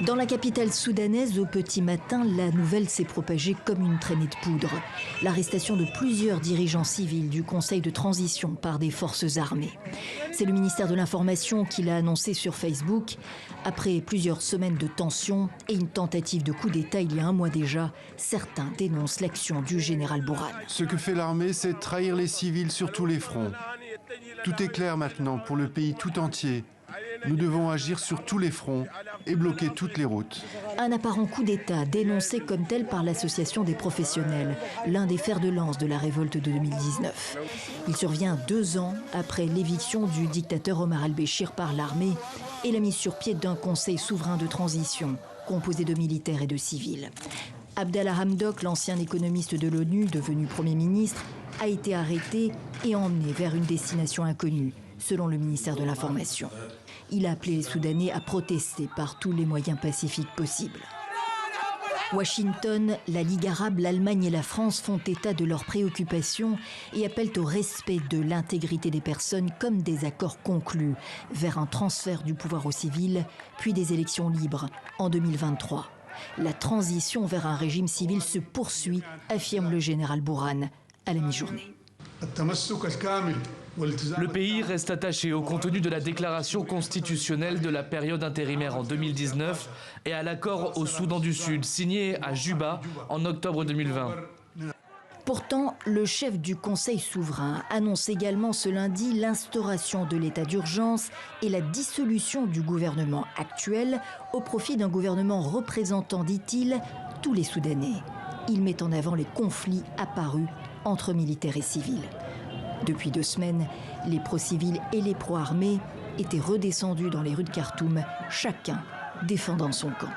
Dans la capitale soudanaise, au petit matin, la nouvelle s'est propagée comme une traînée de poudre. L'arrestation de plusieurs dirigeants civils du Conseil de transition par des forces armées. C'est le ministère de l'Information qui l'a annoncé sur Facebook. Après plusieurs semaines de tensions et une tentative de coup d'État il y a un mois déjà, certains dénoncent l'action du général Bourhan. Ce que fait l'armée, c'est trahir les civils sur tous les fronts. Tout est clair maintenant pour le pays tout entier. Nous devons agir sur tous les fronts et bloquer toutes les routes. Un apparent coup d'État dénoncé comme tel par l'Association des professionnels, l'un des fers de lance de la révolte de 2019. Il survient 2 ans après l'éviction du dictateur Omar al-Béchir par l'armée et la mise sur pied d'un conseil souverain de transition composé de militaires et de civils. Abdallah Hamdok, l'ancien économiste de l'ONU, devenu Premier ministre, a été arrêté et emmené vers une destination inconnue, selon le ministère de l'Information. Il a appelé les Soudanais à protester par tous les moyens pacifiques possibles. Washington, la Ligue arabe, l'Allemagne et la France font état de leurs préoccupations et appellent au respect de l'intégrité des personnes comme des accords conclus vers un transfert du pouvoir aux civils, puis des élections libres en 2023. La transition vers un régime civil se poursuit, affirme le général Bourhan à la mi-journée. Le pays reste attaché au contenu de la déclaration constitutionnelle de la période intérimaire en 2019 et à l'accord au Soudan du Sud signé à Juba en octobre 2020. Pourtant, le chef du Conseil souverain annonce également ce lundi l'instauration de l'état d'urgence et la dissolution du gouvernement actuel au profit d'un gouvernement représentant, dit-il, tous les Soudanais. Il met en avant les conflits apparus entre militaires et civils. Depuis 2 semaines, les pro-civils et les pro-armés étaient redescendus dans les rues de Khartoum, chacun défendant son camp.